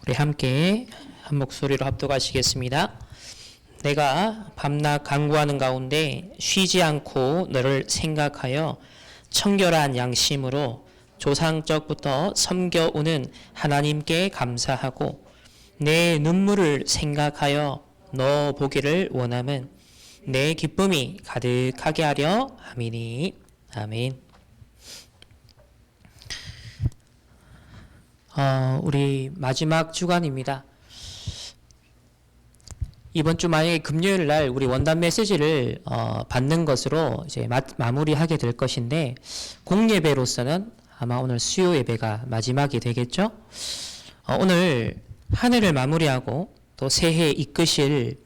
우리 함께 한 목소리로 합독하시겠습니다. 내가 밤낮 간구하는 가운데 쉬지 않고 너를 생각하여 청결한 양심으로 조상적부터 섬겨오는 하나님께 감사하고 내 눈물을 생각하여 너 보기를 원함은 내 기쁨이 가득하게 하려 함이니. 아멘. 우리 마지막 주간입니다. 이번 주 만약에 금요일 날 우리 원단 메시지를 받는 것으로 이제 마무리하게 될 것인데, 공예배로서는 아마 오늘 수요 예배가 마지막이 되겠죠. 오늘 한 해를 마무리하고 또 새해 이끄실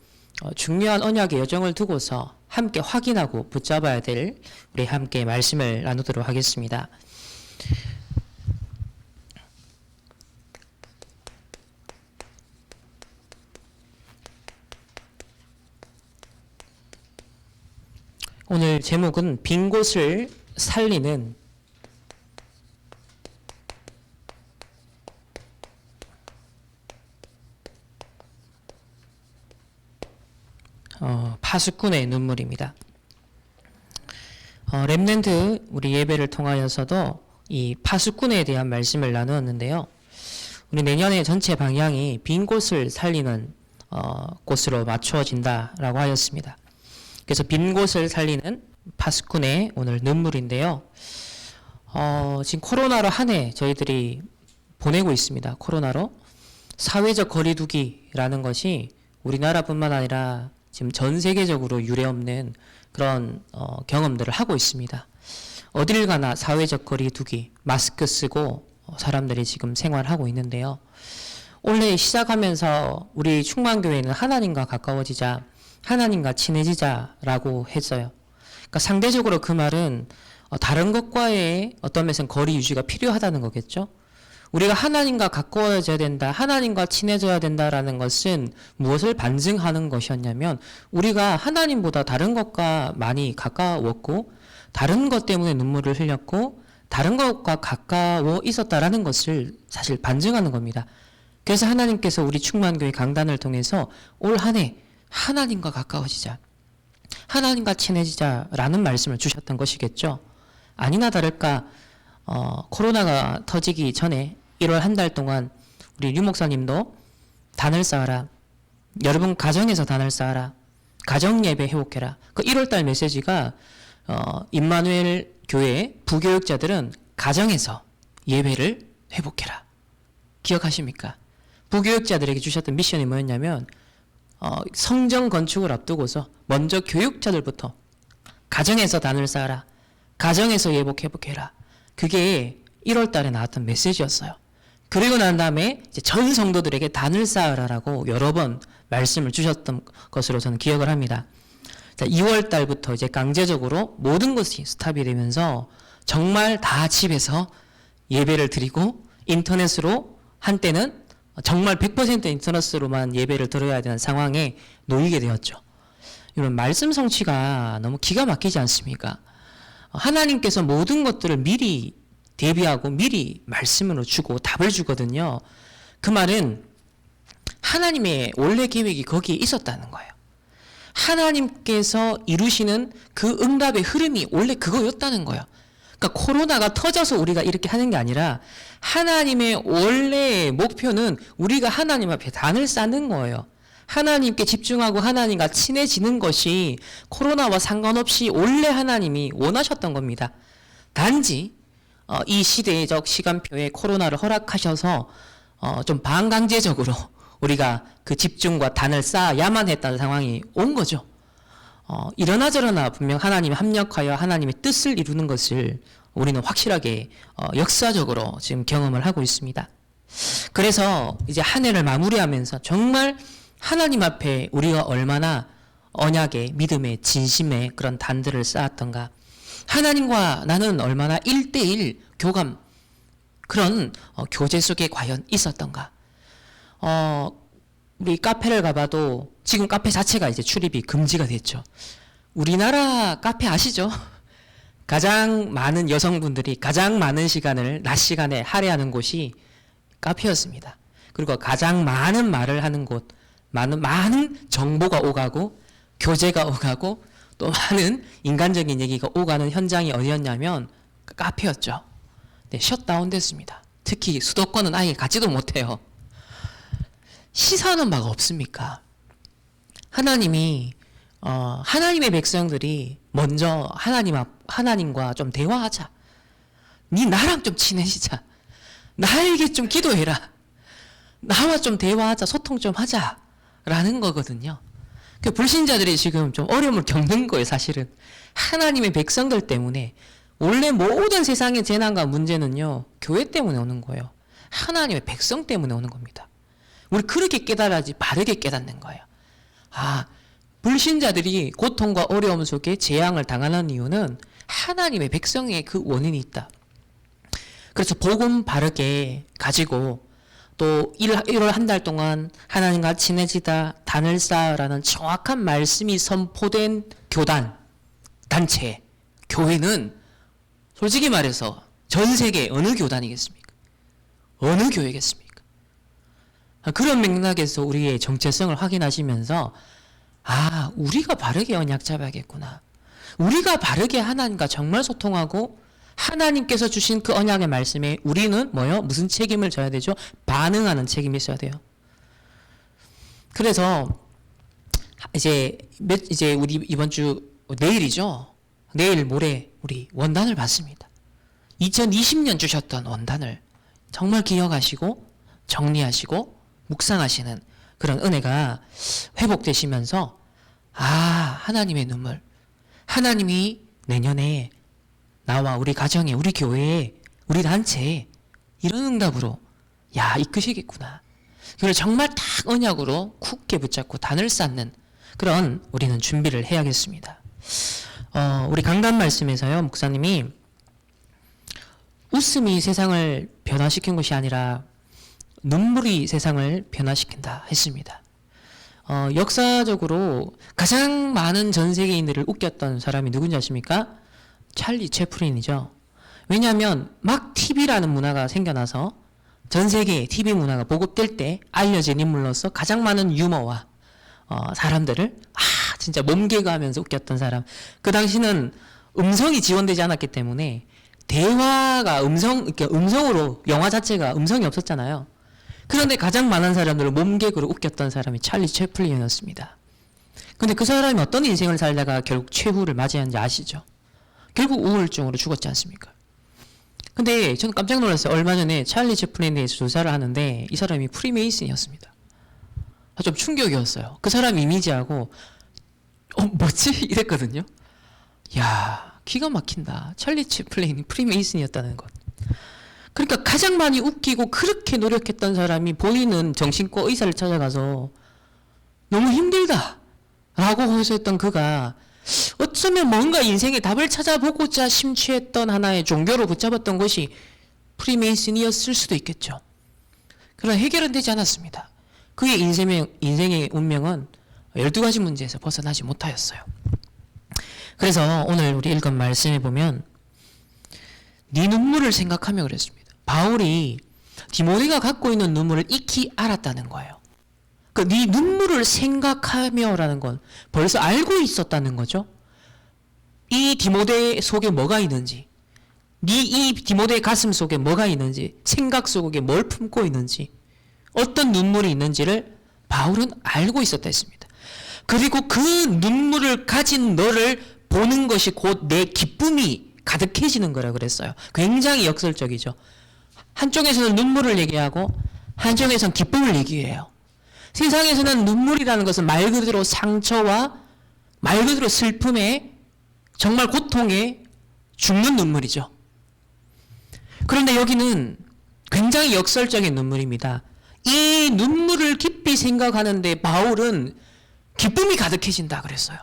중요한 언약의 여정을 두고서 함께 확인하고 붙잡아야 될 우리 함께 말씀을 나누도록 하겠습니다. 오늘 제목은 빈 곳을 살리는 파수꾼의 눈물입니다. 렘넌트 우리 예배를 통하여서도 이 파수꾼에 대한 말씀을 나누었는데요. 우리 내년의 전체 방향이 빈 곳을 살리는 곳으로 맞추어진다라고 하였습니다. 그래서 빈 곳을 살리는 파수꾼의 오늘 눈물인데요. 지금 코로나로 한 해 저희들이 보내고 있습니다. 코로나로 사회적 거리두기라는 것이 우리나라뿐만 아니라 지금 전 세계적으로 유례없는 그런 경험들을 하고 있습니다. 어딜 가나 사회적 거리두기, 마스크 쓰고 사람들이 지금 생활하고 있는데요. 올해 시작하면서 우리 충만교회는 하나님과 가까워지자, 하나님과 친해지자라고 했어요. 그러니까 상대적으로 그 말은 다른 것과의 어떤 면에서는 거리 유지가 필요하다는 거겠죠. 우리가 하나님과 가까워져야 된다, 하나님과 친해져야 된다라는 것은 무엇을 반증하는 것이었냐면, 우리가 하나님보다 다른 것과 많이 가까웠고 다른 것 때문에 눈물을 흘렸고 다른 것과 가까워 있었다라는 것을 사실 반증하는 겁니다. 그래서 하나님께서 우리 충만교회 강단을 통해서 올 한 해 하나님과 가까워지자, 하나님과 친해지자라는 말씀을 주셨던 것이겠죠. 아니나 다를까 코로나가 터지기 전에 1월 한 달 동안 우리 류 목사님도 단을 쌓아라, 여러분 가정에서 단을 쌓아라, 가정 예배 회복해라. 그 1월 달 메시지가 임마누엘 교회 부교육자들은 가정에서 예배를 회복해라. 기억하십니까? 부교육자들에게 주셨던 미션이 뭐였냐면, 성전 건축을 앞두고서 먼저 교육자들부터 가정에서 단을 쌓아라, 가정에서 예복 회복해라. 그게 1월 달에 나왔던 메시지였어요. 그리고 난 다음에 이제 전 성도들에게 단을 쌓으라라고 여러 번 말씀을 주셨던 것으로 저는 기억을 합니다. 자, 2월 달부터 이제 강제적으로 모든 것이 스탑이 되면서 정말 다 집에서 예배를 드리고 인터넷으로, 한때는 정말 100% 인터넷으로만 예배를 드려야 되는 상황에 놓이게 되었죠. 이런 말씀 성취가 너무 기가 막히지 않습니까? 하나님께서 모든 것들을 미리 대비하고 미리 말씀으로 주고 답을 주거든요. 그 말은 하나님의 원래 계획이 거기에 있었다는 거예요. 하나님께서 이루시는 그 응답의 흐름이 원래 그거였다는 거예요. 그러니까 코로나가 터져서 우리가 이렇게 하는 게 아니라 하나님의 원래의 목표는 우리가 하나님 앞에 단을 쌓는 거예요. 하나님께 집중하고 하나님과 친해지는 것이 코로나와 상관없이 원래 하나님이 원하셨던 겁니다. 단지 이 시대적 시간표에 코로나를 허락하셔서 좀 반강제적으로 우리가 그 집중과 단을 쌓아야만 했다는 상황이 온 거죠. 이러나 저러나 분명 하나님이 합력하여 하나님의 뜻을 이루는 것을 우리는 확실하게 역사적으로 지금 경험을 하고 있습니다. 그래서 이제 한 해를 마무리하면서 정말 하나님 앞에 우리가 얼마나 언약의, 믿음의, 진심의 그런 단들을 쌓았던가, 하나님과 나는 얼마나 1대1 교감, 그런 교제 속에 과연 있었던가. 우리 카페를 가봐도 지금 카페 자체가 이제 출입이 금지가 됐죠. 우리나라 카페 아시죠? 가장 많은 여성분들이 가장 많은 시간을 낮 시간에 할애하는 곳이 카페였습니다. 그리고 가장 많은 말을 하는 곳, 많은 정보가 오가고 교재가 오가고 또 많은 인간적인 얘기가 오가는 현장이 어디였냐면 카페였죠. 네, 셧다운 됐습니다. 특히 수도권은 아예 가지도 못해요. 시사하는 바가 없습니까? 하나님이 하나님의 백성들이 먼저 하나님과 좀 대화하자. 네 나랑 좀 친해지자. 나에게 좀 기도해라. 나와 좀 대화하자. 소통 좀 하자. 라는 거거든요. 그 불신자들이 지금 좀 어려움을 겪는 거예요, 사실은. 하나님의 백성들 때문에. 원래 모든 세상의 재난과 문제는요, 교회 때문에 오는 거예요. 하나님의 백성 때문에 오는 겁니다. 우리 그렇게 깨달아야지 바르게 깨닫는 거예요. 불신자들이 고통과 어려움 속에 재앙을 당하는 이유는 하나님의 백성의 그 원인이 있다. 그래서 복음 바르게 가지고 또 1월 한 달 동안 하나님과 친해지다, 단을 쌓으라는 정확한 말씀이 선포된 교단, 단체, 교회는 솔직히 말해서 전 세계 어느 교단이겠습니까? 어느 교회겠습니까? 그런 맥락에서 우리의 정체성을 확인하시면서 우리가 바르게 언약 잡아야겠구나. 우리가 바르게 하나님과 정말 소통하고 하나님께서 주신 그 언약의 말씀에 우리는 무슨 책임을 져야 되죠? 반응하는 책임이 있어야 돼요. 그래서 이제 우리 이번 주 내일이죠. 내일 모레 우리 원단을 받습니다. 2020년 주셨던 원단을 정말 기억하시고 정리하시고 묵상하시는 그런 은혜가 회복되시면서 하나님의 눈물, 하나님이 내년에 나와 우리 가정에, 우리 교회에, 우리 단체에 이런 응답으로 이끄시겠구나. 그걸 정말 딱 언약으로 굳게 붙잡고 단을 쌓는 그런 우리는 준비를 해야겠습니다. 우리 강단 말씀에서요, 목사님이 웃음이 세상을 변화시킨 것이 아니라 눈물이 세상을 변화시킨다 했습니다. 역사적으로 가장 많은 전 세계인들을 웃겼던 사람이 누군지 아십니까? 찰리 채플린이죠. 왜냐하면 막 TV라는 문화가 생겨나서 전 세계에 TV 문화가 보급될 때 알려진 인물로서 가장 많은 유머와 사람들을 진짜 몸개그하면서 웃겼던 사람. 그 당시는 음성이 지원되지 않았기 때문에 대화가 음성으로 영화 자체가 음성이 없었잖아요. 그런데 가장 많은 사람들을 몸개그로 웃겼던 사람이 찰리 채플린이었습니다. 근데 그 사람이 어떤 인생을 살다가 결국 최후를 맞이한지 아시죠? 결국 우울증으로 죽었지 않습니까? 근데 저는 깜짝 놀랐어요. 얼마 전에 찰리 채플린에 대해서 조사를 하는데 이 사람이 프리메이슨이었습니다. 좀 충격이었어요. 그 사람 이미지하고 뭐지? 이랬거든요. 기가 막힌다. 찰리 채플린이 프리메이슨이었다는 것. 그러니까 가장 많이 웃기고 그렇게 노력했던 사람이 보이는 정신과 의사를 찾아가서 너무 힘들다 라고 호소했던 그가 어쩌면 뭔가 인생의 답을 찾아보고자 심취했던 하나의 종교로 붙잡았던 것이 프리메이슨이었을 수도 있겠죠. 그러나 해결은 되지 않았습니다. 그의 인생의 운명은 12가지 문제에서 벗어나지 못하였어요. 그래서 오늘 우리 읽은 말씀에 보면 네 눈물을 생각하며 그랬습니다. 바울이 디모데가 갖고 있는 눈물을 익히 알았다는 거예요. 네 눈물을 생각하며라는 건 벌써 알고 있었다는 거죠. 이 디모데 속에 뭐가 있는지, 이 디모데의 가슴 속에 뭐가 있는지, 생각 속에 뭘 품고 있는지, 어떤 눈물이 있는지를 바울은 알고 있었다 했습니다. 그리고 그 눈물을 가진 너를 보는 것이 곧 내 기쁨이 가득해지는 거라 그랬어요. 굉장히 역설적이죠. 한쪽에서는 눈물을 얘기하고 한쪽에서는 기쁨을 얘기해요. 세상에서는 눈물이라는 것은 말 그대로 상처와 말 그대로 슬픔에 정말 고통에 죽는 눈물이죠. 그런데 여기는 굉장히 역설적인 눈물입니다. 이 눈물을 깊이 생각하는데 바울은 기쁨이 가득해진다 그랬어요.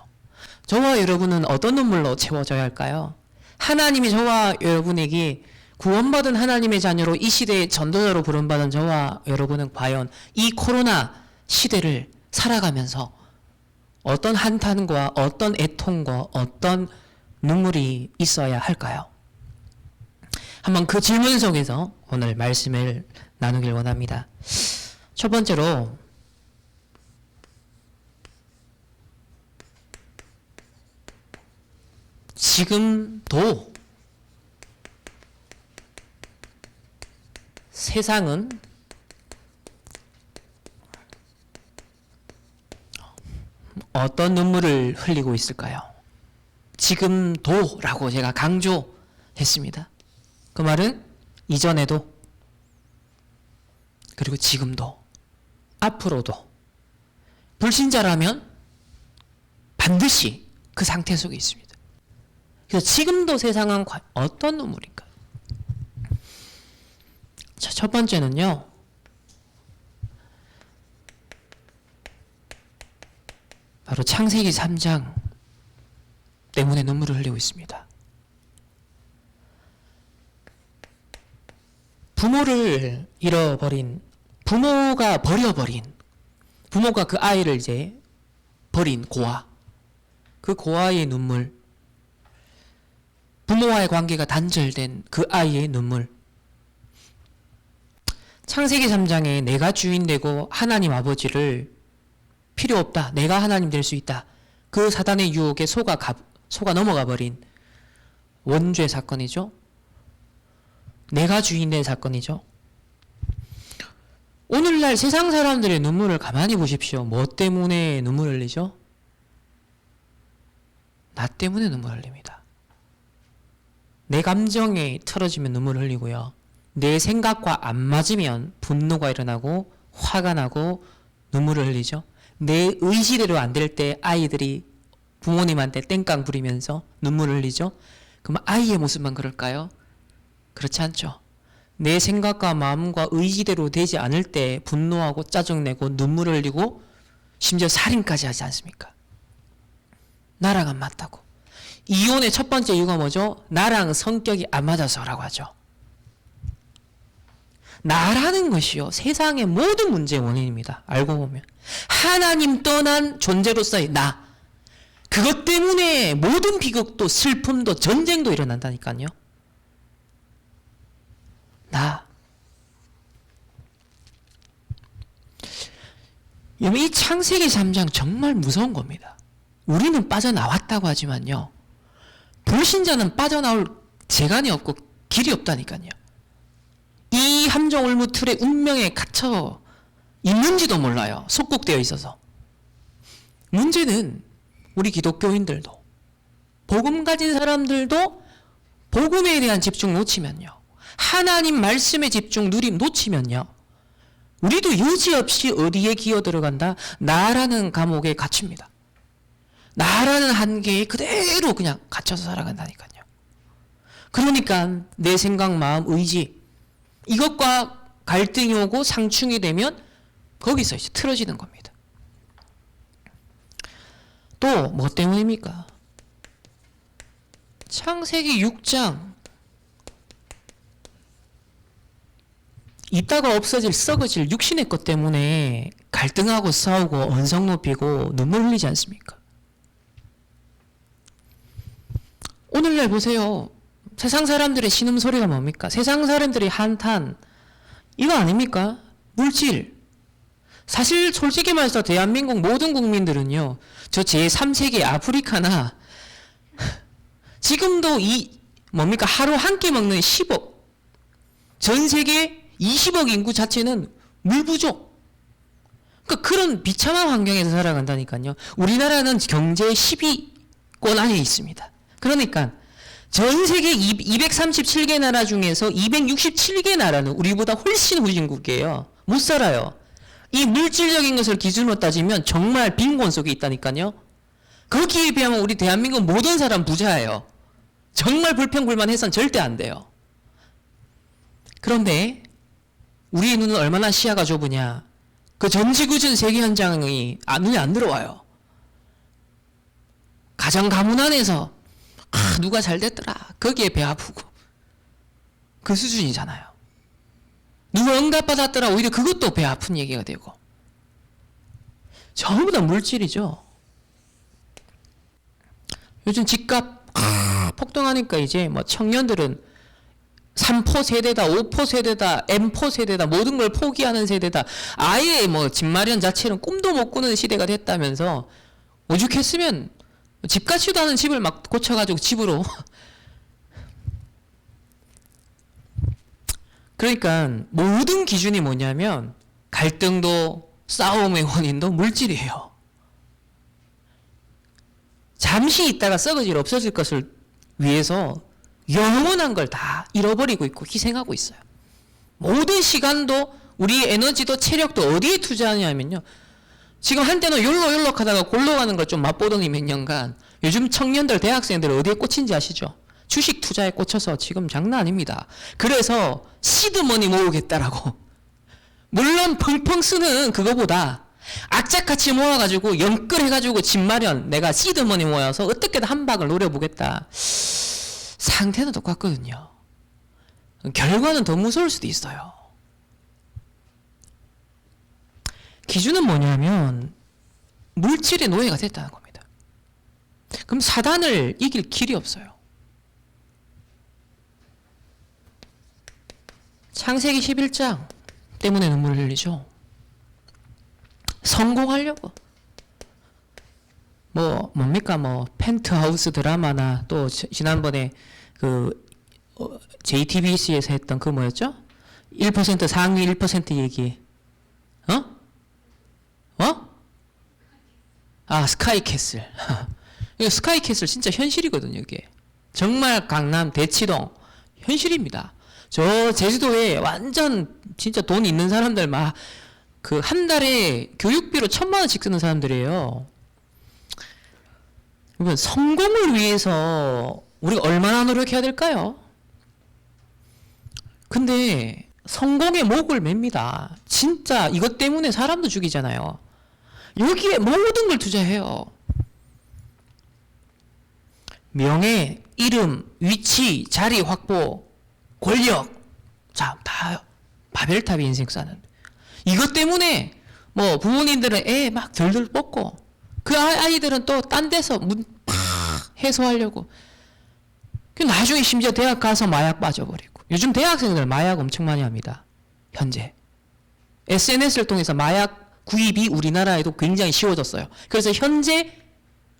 저와 여러분은 어떤 눈물로 채워져야 할까요? 하나님이 저와 여러분에게 구원받은 하나님의 자녀로 이 시대의 전도자로 부름받은 저와 여러분은 과연 이 코로나 시대를 살아가면서 어떤 한탄과 어떤 애통과 어떤 눈물이 있어야 할까요? 한번 그 질문 속에서 오늘 말씀을 나누길 원합니다. 첫 번째로 지금도 세상은 어떤 눈물을 흘리고 있을까요? 지금도라고 제가 강조했습니다. 그 말은 이전에도, 그리고 지금도, 앞으로도 불신자라면 반드시 그 상태 속에 있습니다. 그래서 지금도 세상은 어떤 눈물일까요? 자, 첫 번째는요, 바로 창세기 3장 때문에 눈물을 흘리고 있습니다. 부모를 잃어버린, 부모가 버려버린, 부모가 그 아이를 이제 버린 고아, 그 고아의 눈물, 부모와의 관계가 단절된 그 아이의 눈물. 창세기 3장에 내가 주인 되고 하나님 아버지를 필요 없다, 내가 하나님 될 수 있다, 그 사단의 유혹에 속아 넘어가 버린 원죄 사건이죠. 내가 주인 된 사건이죠. 오늘날 세상 사람들의 눈물을 가만히 보십시오. 뭐 때문에 눈물 흘리죠? 나 때문에 눈물 흘립니다. 내 감정에 틀어지면 눈물 흘리고요, 내 생각과 안 맞으면 분노가 일어나고 화가 나고 눈물을 흘리죠. 내 의지대로 안 될 때 아이들이 부모님한테 땡깡 부리면서 눈물을 흘리죠. 그럼 아이의 모습만 그럴까요? 그렇지 않죠. 내 생각과 마음과 의지대로 되지 않을 때 분노하고 짜증내고 눈물을 흘리고 심지어 살인까지 하지 않습니까? 나랑 안 맞다고. 이혼의 첫 번째 이유가 뭐죠? 나랑 성격이 안 맞아서라고 하죠. 나라는 것이요, 세상의 모든 문제의 원인입니다. 알고 보면 하나님 떠난 존재로서의 나, 그것 때문에 모든 비극도 슬픔도 전쟁도 일어난다니까요. 나. 여러분, 이 창세기 3장 정말 무서운 겁니다. 우리는 빠져나왔다고 하지만요, 불신자는 빠져나올 재간이 없고 길이 없다니까요. 이 함정올무 틀의 운명에 갇혀 있는지도 몰라요. 속국되어 있어서. 문제는 우리 기독교인들도, 복음 가진 사람들도 복음에 대한 집중 놓치면요, 하나님 말씀에 집중 누림 놓치면요, 우리도 여지없이 어디에 기어 들어간다? 나라는 감옥에 갇힙니다. 나라는 한계에 그대로 그냥 갇혀서 살아간다니까요. 그러니까 내 생각, 마음, 의지, 이것과 갈등이 오고 상충이 되면 거기서 이제 틀어지는 겁니다. 또 뭐 때문입니까? 창세기 6장, 있다가 없어질 썩어질 육신의 것 때문에 갈등하고 싸우고 언성 높이고 눈물 흘리지 않습니까? 오늘날 보세요. 세상 사람들의 신음소리가 뭡니까? 세상 사람들의 한탄, 이거 아닙니까? 물질. 사실 솔직히 말해서 대한민국 모든 국민들은요, 저 제3세계 아프리카나 지금도 뭡니까? 하루 한 끼 먹는 10억, 전 세계 20억 인구 자체는 물 부족. 그러니까 그런 비참한 환경에서 살아간다니까요. 우리나라는 경제 10위권 안에 있습니다. 그러니까 전 세계 237개 나라 중에서 267개 나라는 우리보다 훨씬 후진국이에요. 못 살아요. 이 물질적인 것을 기준으로 따지면 정말 빈곤 속에 있다니까요. 거기에 비하면 우리 대한민국 모든 사람 부자예요. 정말 불평불만해서는 절대 안 돼요. 그런데 우리의 눈은 얼마나 시야가 좁으냐. 그 전지구전 세계 현장이 눈에 안 들어와요. 가정 가문 안에서 누가 잘 됐더라, 거기에 배 아프고, 그 수준이잖아요. 누가 응답받았더라, 오히려 그것도 배 아픈 얘기가 되고. 전부 다 물질이죠. 요즘 집값 폭등하니까 이제 뭐 청년들은 3포 세대다, 5포 세대다, M포 세대다, 모든 걸 포기하는 세대다. 아예 뭐 집 마련 자체는 꿈도 못 꾸는 시대가 됐다면서 오죽했으면 집 같지도 않은 집을 막 고쳐가지고 집으로. 그러니까 모든 기준이 뭐냐면 갈등도 싸움의 원인도 물질이에요. 잠시 있다가 썩어질 없어질 것을 위해서 영원한 걸 다 잃어버리고 있고 희생하고 있어요. 모든 시간도 우리의 에너지도 체력도 어디에 투자하냐면요. 지금 한때는 욜로 하다가 골로 가는 걸 좀 맛보더니 몇 년간 요즘 청년들 대학생들 어디에 꽂힌지 아시죠? 주식 투자에 꽂혀서 지금 장난 아닙니다. 그래서 시드머니 모으겠다라고. 물론 펑펑 쓰는 그거보다 악착같이 모아가지고 연끌해가지고 집 마련 내가 시드머니 모여서 어떻게든 한 박을 노려보겠다. 상태는 똑같거든요. 결과는 더 무서울 수도 있어요. 기준은 뭐냐면 물질의 노예가 됐다는 겁니다. 그럼 사단을 이길 길이 없어요. 창세기 11장 때문에 눈물을 흘리죠. 성공하려고. 뭡니까 펜트하우스 드라마나 또 지난번에 JTBC에서 했던 그 뭐였죠? 1% 상위 1% 얘기. 스카이캐슬. 이거 스카이캐슬 진짜 현실이거든요, 이게. 정말 강남 대치동 현실입니다. 저 제주도에 완전 진짜 돈 있는 사람들 막 한 달에 교육비로 1,000,000원씩 쓰는 사람들이에요. 그러면 성공을 위해서 우리가 얼마나 노력해야 될까요? 근데 성공의 목을 맵니다. 진짜 이것 때문에 사람도 죽이잖아요. 여기에 모든 걸 투자해요. 명예, 이름, 위치, 자리 확보, 권력. 자, 다 바벨탑이 인생사는. 이것 때문에 부모님들은 애 막 덜덜 뽑고 그 아이들은 또 딴 데서 문 팍 해소하려고. 나중에 심지어 대학 가서 마약 빠져버리고. 요즘 대학생들 마약 엄청 많이 합니다. 현재. SNS를 통해서 마약 구입이 우리나라에도 굉장히 쉬워졌어요. 그래서 현재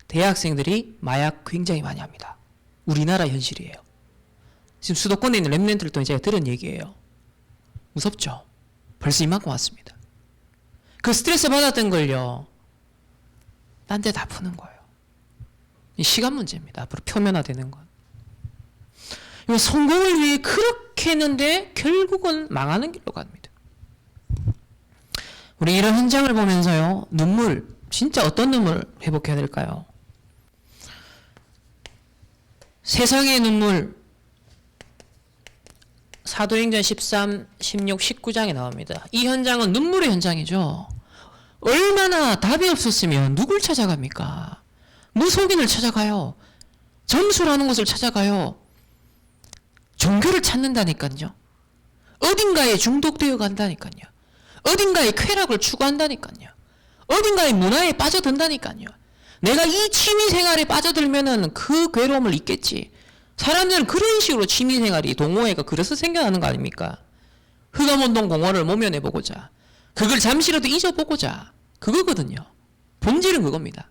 대학생들이 마약 굉장히 많이 합니다. 우리나라 현실이에요. 지금 수도권에 있는 랩런트를 통해 제가 들은 얘기예요. 무섭죠? 벌써 이만큼 왔습니다. 그 스트레스 받았던 걸요. 딴 데 다 푸는 거예요. 이 시간 문제입니다. 앞으로 표면화되는 건. 성공을 위해 그렇게 했는데 결국은 망하는 길로 갑니다. 우리 이런 현장을 보면서요. 눈물, 진짜 어떤 눈물 회복해야 될까요? 세상의 눈물, 사도행전 13, 16, 19장에 나옵니다. 이 현장은 눈물의 현장이죠. 얼마나 답이 없었으면 누굴 찾아갑니까? 무속인을 찾아가요. 점수라는 곳을 찾아가요. 종교를 찾는다니까요. 어딘가에 중독되어 간다니까요. 어딘가에 쾌락을 추구한다니까요. 어딘가에 문화에 빠져든다니까요. 내가 이 취미생활에 빠져들면은 그 괴로움을 잊겠지. 사람들은 그런 식으로 취미생활이 동호회가 그래서 생겨나는 거 아닙니까? 흑암운동 공원을 모면해보고자. 그걸 잠시라도 잊어보고자. 그거거든요. 본질은 그겁니다.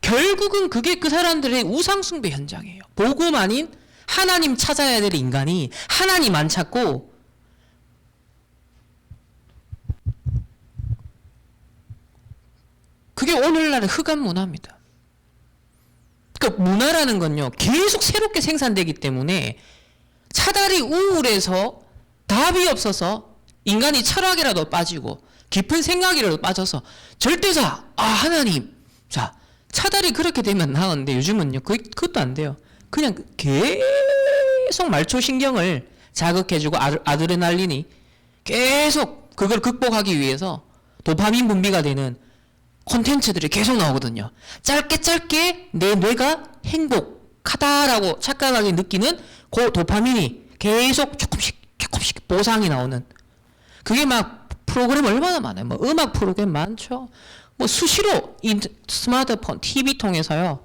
결국은 그게 그 사람들의 우상숭배 현장이에요. 복음 아닌 하나님 찾아야 될 인간이 하나님 안 찾고 그게 오늘날의 흑암 문화입니다. 그러니까 문화라는 건요. 계속 새롭게 생산되기 때문에 차라리 우울해서 답이 없어서 인간이 철학이라도 빠지고 깊은 생각이라도 빠져서 절대자, 하나님. 자, 차라리 그렇게 되면 나은데 요즘은요. 그것도 안 돼요. 그냥 계속 말초신경을 자극해주고 아드레날린이 계속 그걸 극복하기 위해서 도파민 분비가 되는 콘텐츠들이 계속 나오거든요. 짧게 내 뇌가 행복하다라고 착각하게 느끼는 그 도파민이 계속 조금씩 보상이 나오는. 그게 막 프로그램 얼마나 많아요. 음악 프로그램 많죠. 수시로 스마트폰, TV 통해서요.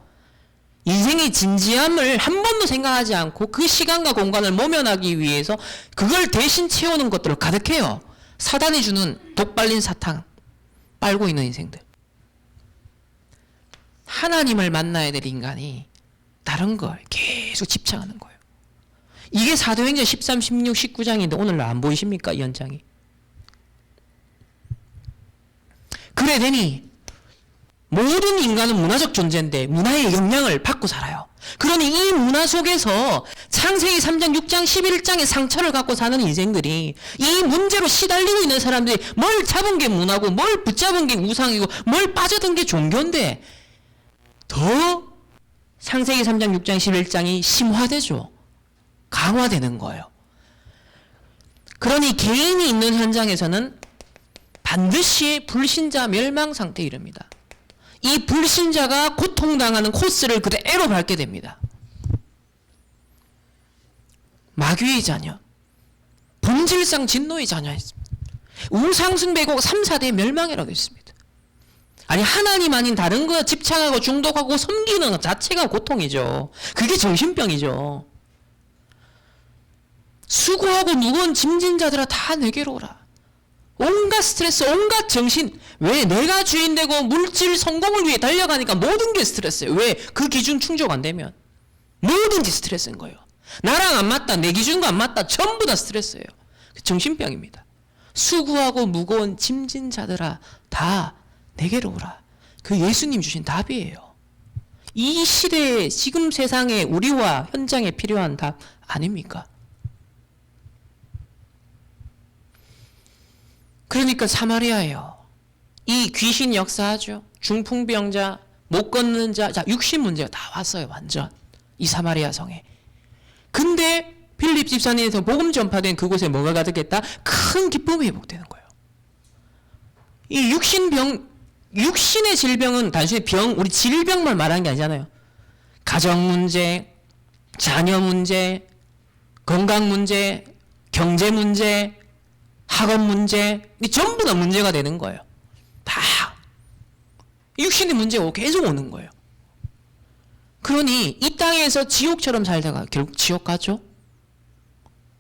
인생의 진지함을 한 번도 생각하지 않고 그 시간과 공간을 모면하기 위해서 그걸 대신 채우는 것들을 가득해요. 사단이 주는 독 발린 사탕 빨고 있는 인생들. 하나님을 만나야 될 인간이 다른 걸 계속 집착하는 거예요. 이게 사도행전 13, 16, 19장인데 오늘 안 보이십니까? 이 연장이. 그래 되니 모든 인간은 문화적 존재인데 문화의 영향을 받고 살아요. 그러니 이 문화 속에서 창세기 3장, 6장, 11장의 상처를 갖고 사는 인생들이 이 문제로 시달리고 있는 사람들이 뭘 잡은 게 문화고 뭘 붙잡은 게 우상이고 뭘 빠져든 게 종교인데 더 창세기 3장, 6장, 11장이 심화되죠. 강화되는 거예요. 그러니 개인이 있는 현장에서는 반드시 불신자 멸망 상태에 이릅니다. 이 불신자가 고통당하는 코스를 그대로 밟게 됩니다. 마귀의 자녀, 본질상 진노의 자녀였습니다. 우상숭배고 3, 4대 멸망이라고 했습니다. 아니 하나님 아닌 다른 거 집착하고 중독하고 섬기는 것 자체가 고통이죠. 그게 정신병이죠. 수고하고 무거운 짐진 자들아 다 내게로 오라. 온갖 스트레스, 온갖 정신. 왜? 내가 주인 되고 물질 성공을 위해 달려가니까 모든 게 스트레스예요. 왜? 그 기준 충족 안 되면 뭐든지 스트레스인 거예요. 나랑 안 맞다, 내 기준과 안 맞다, 전부 다 스트레스예요. 정신병입니다. 수고하고 무거운 짐진 자들아 다 내게로 오라. 그 예수님 주신 답이에요. 이 시대에 지금 세상에 우리와 현장에 필요한 답 아닙니까? 그러니까 사마리아예요. 이 귀신 역사하죠. 중풍병자, 못 걷는 자, 자 육신 문제가 다 왔어요. 완전 이 사마리아 성에. 근데 필립 집사님에서 복음 전파된 그곳에 뭐가 가득했다? 큰 기쁨이 회복되는 거예요. 이 육신의 질병은 단순히 우리 질병만 말하는 게 아니잖아요. 가정 문제, 자녀 문제, 건강 문제, 경제 문제, 학업 문제, 전부 다 문제가 되는 거예요. 다. 육신의 문제가 계속 오는 거예요. 그러니 이 땅에서 지옥처럼 살다가 결국 지옥 가죠.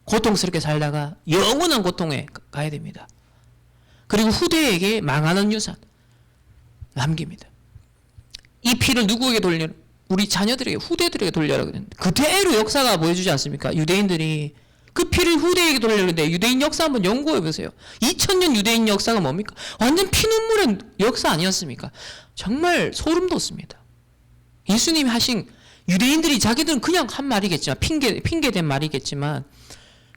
고통스럽게 살다가 영원한 고통에 가야 됩니다. 그리고 후대에게 망하는 유산 남깁니다. 이 피를 누구에게 돌려? 우리 자녀들에게, 후대들에게 돌려라 그랬는데 그대로 역사가 보여주지 않습니까? 유대인들이 그 피를 후대에게 돌리는데 유대인 역사 한번 연구해 보세요. 2000년 유대인 역사가 뭡니까? 완전 피눈물의 역사 아니었습니까? 정말 소름 돋습니다. 예수님이 하신, 유대인들이 자기들은 그냥 한 말이겠지만 핑계된 말이겠지만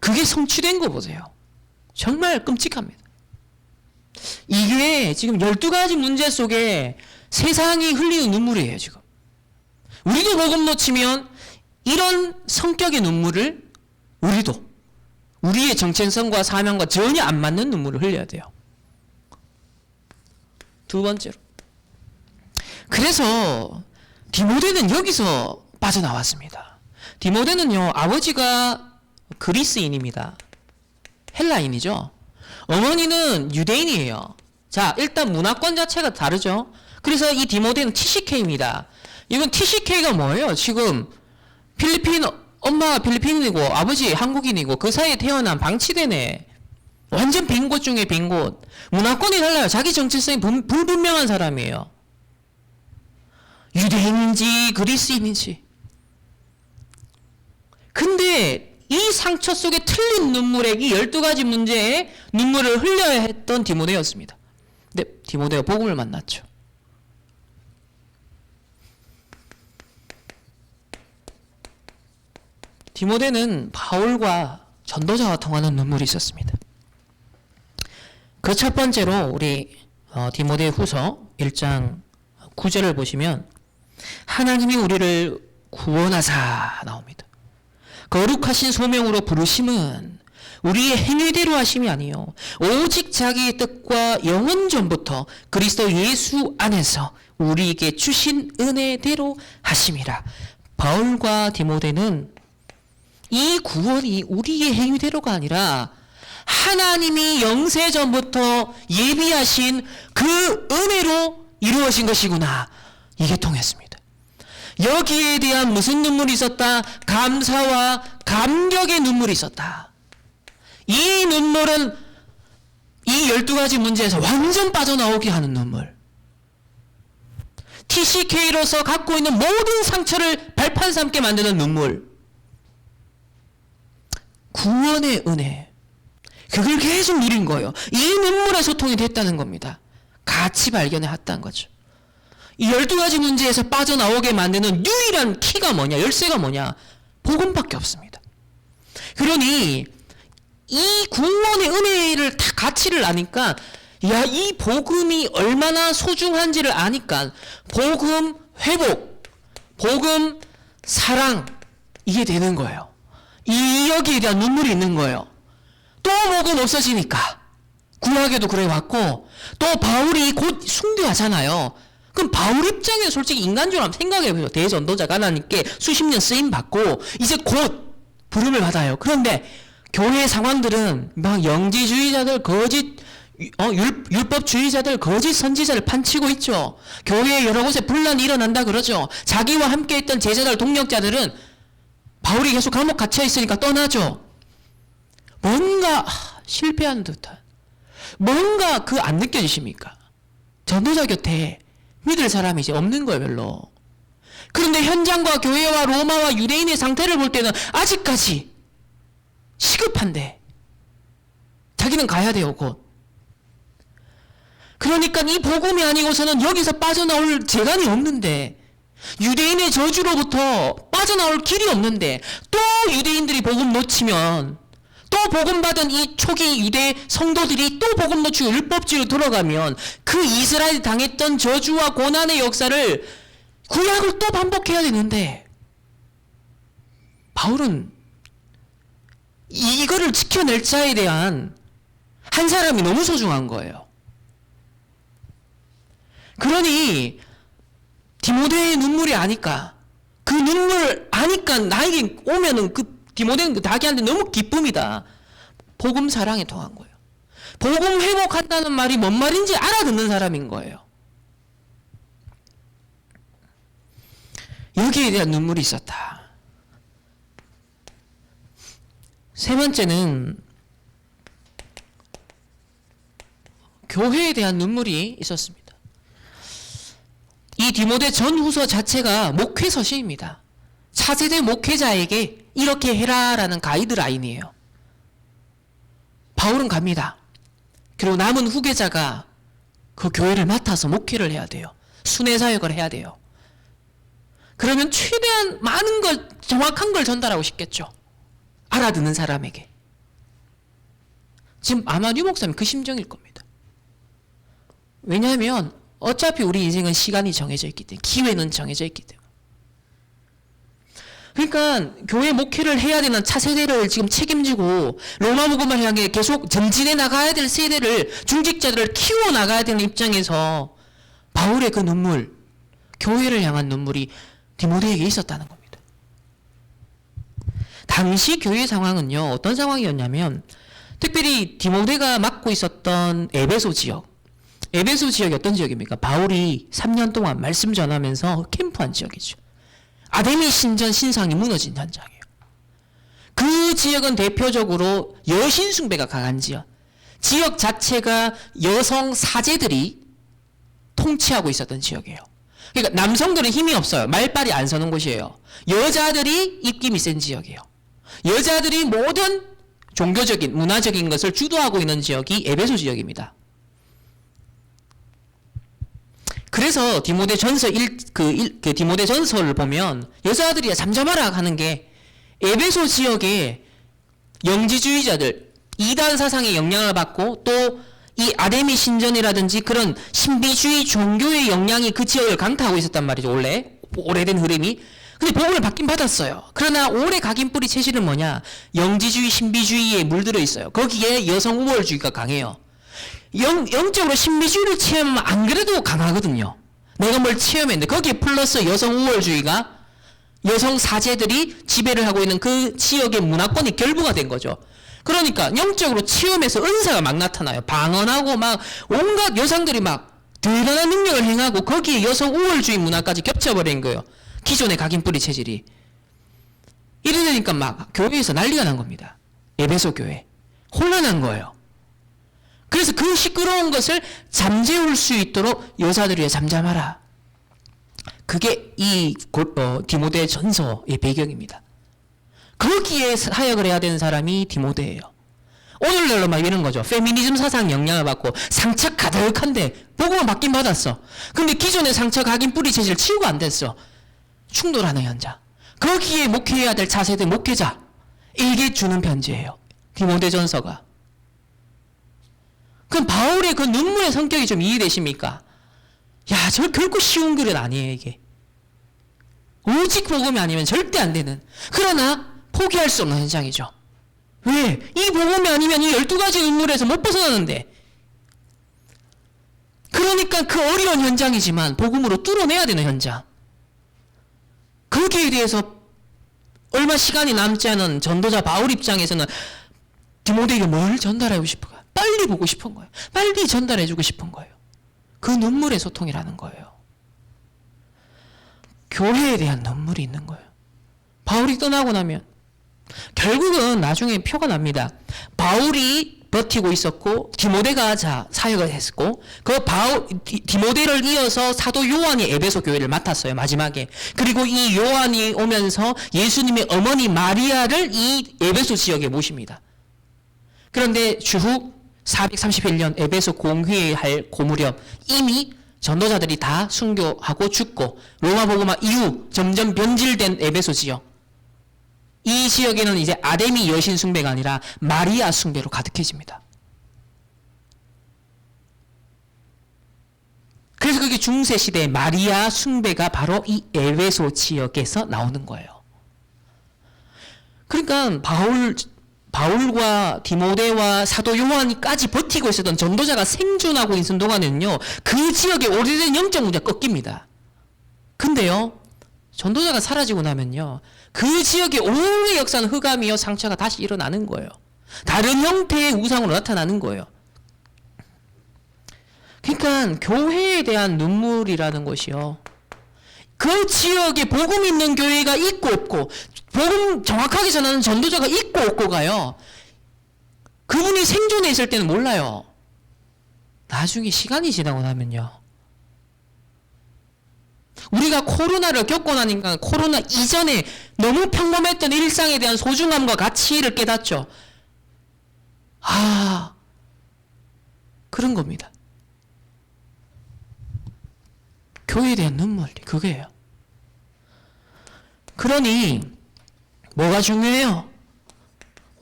그게 성취된 거 보세요. 정말 끔찍합니다. 이게 지금 12가지 문제 속에 세상이 흘리는 눈물이에요. 지금 우리도 복음 놓치면 이런 성격의 눈물을 우리도 우리의 정체성과 사명과 전혀 안 맞는 눈물을 흘려야 돼요. 두 번째로, 그래서 디모데는 여기서 빠져나왔습니다. 디모데는요, 아버지가 그리스인입니다. 헬라인이죠. 어머니는 유대인이에요. 자, 일단 문화권 자체가 다르죠. 그래서 이 디모데는 TCK입니다. 이건 TCK가 뭐예요? 지금 엄마가 필리핀이고 아버지 한국인이고 그 사이에 태어난 방치되네. 완전 빈 곳 중에 빈 곳. 문화권이 달라요. 자기 정체성이 불분명한 사람이에요. 유대인인지 그리스인인지. 근데 이 상처 속에 틀린 눈물에 이 12가지 문제에 눈물을 흘려야 했던 디모데였습니다. 근데 디모데가 복음을 만났죠. 디모데는 바울과 전도자와 통하는 눈물이 있었습니다. 그 첫 번째로 우리 디모데 후서 1장 9절을 보시면 하나님이 우리를 구원하사 나옵니다. 거룩하신 소명으로 부르심은 우리의 행위대로 하심이 아니요 오직 자기의 뜻과 영원 전부터 그리스도 예수 안에서 우리에게 주신 은혜대로 하심이라. 바울과 디모데는 이 구원이 우리의 행위대로가 아니라 하나님이 영세전부터 예비하신 그 은혜로 이루어진 것이구나. 이게 통했습니다. 여기에 대한 무슨 눈물이 있었다? 감사와 감격의 눈물이 있었다. 이 눈물은 이 12가지 문제에서 완전 빠져나오게 하는 눈물. TCK로서 갖고 있는 모든 상처를 발판 삼게 만드는 눈물. 구원의 은혜. 그걸 계속 누린 거예요. 이 눈물의 소통이 됐다는 겁니다. 같이 발견해 왔다는 거죠. 이 12가지 문제에서 빠져나오게 만드는 유일한 키가 뭐냐, 열쇠가 뭐냐? 복음밖에 없습니다. 그러니 이 구원의 은혜를 다 가치를 아니까, 야, 이 복음이 얼마나 소중한지를 아니까 복음 회복, 복음 사랑, 이게 되는 거예요. 이 여기에 대한 눈물이 있는 거예요. 또 복음 없어지니까 구약에도 그래 왔고, 또 바울이 곧 순교하잖아요. 그럼 바울 입장에서 솔직히 인간적으로 한번 생각해보세요. 대전도자가 하나님께 수십 년 쓰임받고 이제 곧 부름을 받아요. 그런데 교회 상황들은 막 영지주의자들, 거짓 율법주의자들, 거짓 선지자를 판치고 있죠. 교회 여러 곳에 분란이 일어난다 그러죠. 자기와 함께 있던 제자들, 동력자들은 바울이 계속 감옥 갇혀 있으니까 떠나죠. 뭔가 실패하는 듯한, 뭔가 그 안 느껴지십니까? 전도자 곁에 믿을 사람이 이제 없는 거예요, 별로. 그런데 현장과 교회와 로마와 유대인의 상태를 볼 때는 아직까지 시급한데 자기는 가야 돼요, 곧. 그러니까 이 복음이 아니고서는 여기서 빠져나올 재간이 없는데, 유대인의 저주로부터 빠져나올 길이 없는데, 또 유대인들이 복음 놓치면, 또 복음 받은 이 초기 유대 성도들이 또 복음 놓치고 율법주의로 돌아가면 그 이스라엘이 당했던 저주와 고난의 역사를, 구약을 또 반복해야 되는데, 바울은 이거를 지켜낼 자에 대한 한 사람이 너무 소중한 거예요. 그러니 디모데의 눈물이 아니까, 그 눈물 아니까 나에게 오면은 그 디모데는 그 자기한테 너무 기쁨이다. 복음 사랑에 통한 거예요. 복음 회복한다는 말이 뭔 말인지 알아듣는 사람인 거예요. 여기에 대한 눈물이 있었다. 세 번째는 교회에 대한 눈물이 있었습니다. 이 디모데 전후서 자체가 목회서시입니다. 차세대 목회자에게 이렇게 해라라는 가이드라인이에요. 바울은 갑니다. 그리고 남은 후계자가 그 교회를 맡아서 목회를 해야 돼요. 순회사역을 해야 돼요. 그러면 최대한 많은 걸, 정확한 걸 전달하고 싶겠죠. 알아듣는 사람에게. 지금 아마 류 목사님 그 심정일 겁니다. 왜냐하면 어차피 우리 인생은 시간이 정해져 있기 때문에, 기회는 정해져 있기 때문에. 그러니까 교회 목회를 해야 되는 차세대를 지금 책임지고 로마 복음을 향해 계속 전진해 나가야 될 세대를, 중직자들을 키워 나가야 되는 입장에서 바울의 그 눈물, 교회를 향한 눈물이 디모데에게 있었다는 겁니다. 당시 교회 상황은요, 어떤 상황이었냐면, 특별히 디모데가 맡고 있었던 에베소 지역, 에베소 지역이 어떤 지역입니까? 바울이 3년 동안 말씀 전하면서 캠프한 지역이죠. 아데미 신전 신상이 무너진 현장이에요. 그 지역은 대표적으로 여신 숭배가 강한 지역. 지역 자체가 여성 사제들이 통치하고 있었던 지역이에요. 그러니까 남성들은 힘이 없어요. 말빨이 안 서는 곳이에요. 여자들이 입김이 센 지역이에요. 여자들이 모든 종교적인, 문화적인 것을 주도하고 있는 지역이 에베소 지역입니다. 그래서 디모데전서 디모데전서를 보면 여자들이 잠잠하라 하는 게, 에베소 지역에 영지주의자들, 이단 사상의 영향을 받고 또 이 아데미 신전이라든지 그런 신비주의 종교의 영향이 그 지역을 강타하고 있었단 말이죠. 원래 오래된 흐름이. 근데 복음을 받긴 받았어요. 그러나 오래 각인 뿌리 체질은 뭐냐? 영지주의, 신비주의에 물들어 있어요. 거기에 여성 우월주의가 강해요. 영적으로 신비주의를 체험하면 안 그래도 강하거든요. 내가 뭘 체험했는데 거기에 플러스 여성 우월주의가, 여성 사제들이 지배를 하고 있는 그 지역의 문화권이 결부가 된 거죠. 그러니까 영적으로 체험해서 은사가 막 나타나요. 방언하고 막 온갖 여성들이 막 대단한 능력을 행하고 거기에 여성 우월주의 문화까지 겹쳐버린 거예요. 기존의 각인뿌리 체질이. 이러니까 막 교회에서 난리가 난 겁니다. 에베소 교회. 혼란한 거예요. 그래서 그 시끄러운 것을 잠재울 수 있도록 여자들이 잠잠하라. 그게 이 디모데 전서의 배경입니다. 거기에 사역을 해야 되는 사람이 디모데예요. 오늘날로 막 이런 거죠. 페미니즘 사상 영향을 받고 상처 가득한데 복음은 받긴 받았어. 근데 기존의 상처 각인 뿌리 체질 치유가 안 됐어. 충돌하는 현장. 거기에 목회해야 될 차세대 목회자에게 주는 편지예요. 디모데전서가. 그럼 바울의 그 눈물의 성격이 좀 이해되십니까? 야, 저 결코 쉬운 글은 아니에요, 이게. 오직 복음이 아니면 절대 안 되는. 그러나 포기할 수 없는 현장이죠. 왜? 이 복음이 아니면 이 12가지 눈물에서 못 벗어나는데. 그러니까 그 어려운 현장이지만 복음으로 뚫어내야 되는 현장. 거기에 대해서 얼마 시간이 남지 않은 전도자 바울 입장에서는 디모데에게 뭘 전달하고 싶은가? 빨리 보고 싶은 거예요. 빨리 전달해주고 싶은 거예요. 그 눈물의 소통이라는 거예요. 교회에 대한 눈물이 있는 거예요. 바울이 떠나고 나면 결국은 나중에 표가 납니다. 바울이 버티고 있었고 디모데가 사역을 했고 디모데를 이어서 사도 요한이 에베소 교회를 맡았어요. 마지막에. 그리고 이 요한이 오면서 예수님의 어머니 마리아를 이 에베소 지역에 모십니다. 그런데 주후 431년 에베소 공회할 고무렵 이미 전도자들이 다 순교하고 죽고 로마 복음화 이후 점점 변질된 에베소 지역, 이 지역에는 이제 아데미 여신 숭배가 아니라 마리아 숭배로 가득해집니다. 그래서 그게 중세 시대의 마리아 숭배가 바로 이 에베소 지역에서 나오는 거예요. 그러니까 바울과 디모데와 사도 요한이까지 버티고 있었던 전도자가 생존하고 있는 동안에는요, 그 지역의 오래된 영적 문제가 꺾입니다. 근데요, 전도자가 사라지고 나면요, 그 지역의 오래 역사는 흑암이요, 상처가 다시 일어나는 거예요. 다른 형태의 우상으로 나타나는 거예요. 그러니까 교회에 대한 눈물이라는 것이요, 그 지역에 복음 있는 교회가 있고 없고, 복음 정확하게 전하는 전도자가 있고 없고가요, 그분이 생존해 있을 때는 몰라요. 나중에 시간이 지나고 나면요, 우리가 코로나를 겪고 나니까 코로나 이전에 너무 평범했던 일상에 대한 소중함과 가치를 깨닫죠. 아, 그런 겁니다. 교회에 대한 눈물, 그게요. 그러니 뭐가 중요해요?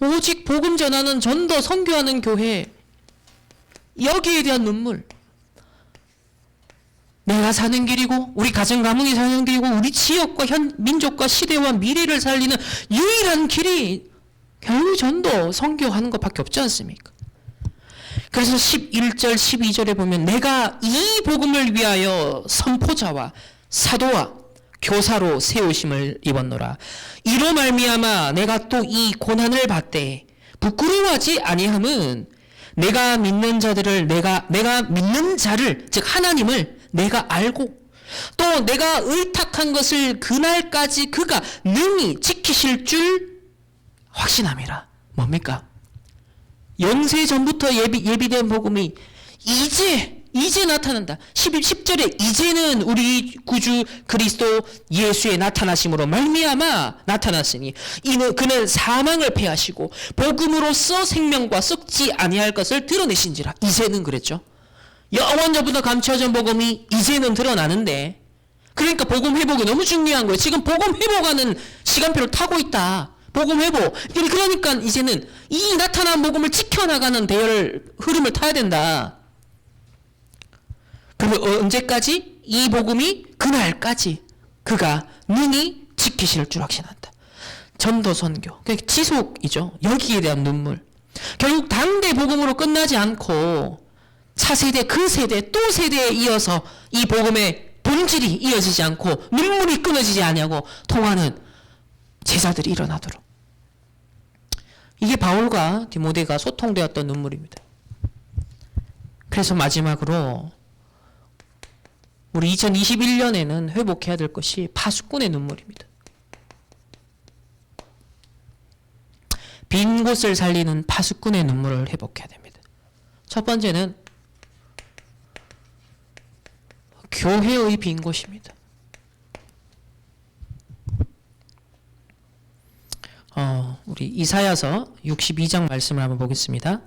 오직 복음 전하는 전도 선교하는 교회, 여기에 대한 눈물. 내가 사는 길이고 우리 가정 가문이 사는 길이고 우리 지역과 민족과 시대와 미래를 살리는 유일한 길이 결국 전도 선교하는 것밖에 없지 않습니까? 그래서 11절 12절에 보면 내가 이 복음을 위하여 선포자와 사도와 교사로 세우심을 입었노라. 이로 말미암아 내가 또 이 고난을 받되 부끄러워하지 아니함은 내가 믿는 자들을 내가 믿는 자를 즉 하나님을 내가 알고 또 내가 의탁한 것을 그날까지 그가 능히 지키실 줄 확신함이라. 뭡니까? 영세 전부터 예비된 복음이 이제 나타난다. 10절에 이제는 우리 구주 그리스도 예수의 나타나심으로 말미암아 나타났으니 이는 그는 사망을 패하시고 복음으로써 생명과 썩지 아니할 것을 드러내신지라. 이제는 그랬죠. 영원전부터 감춰진 복음이 이제는 드러나는데, 그러니까 복음 회복이 너무 중요한 거예요. 지금 복음 회복하는 시간표를 타고 있다. 복음 회복. 그러니까 이제는 이 나타난 복음을 지켜나가는 대열 흐름을 타야 된다. 그리고 언제까지? 이 복음이 그날까지 그가 능히 지키실 줄 확신한다. 전도 선교. 그러니까 지속이죠. 여기에 대한 눈물. 결국 당대 복음으로 끝나지 않고 차세대, 그 세대, 또 세대에 이어서 이 복음의 본질이 이어지지 않고 눈물이 끊어지지 아니하고 통하는 제자들이 일어나도록. 이게 바울과 디모데가 소통되었던 눈물입니다. 그래서 마지막으로 우리 2021년에는 회복해야 될 것이 파수꾼의 눈물입니다. 빈 곳을 살리는 파수꾼의 눈물을 회복해야 됩니다. 첫 번째는 교회의 빈 곳입니다. 우리 이사야서 62장 말씀을 한번 보겠습니다.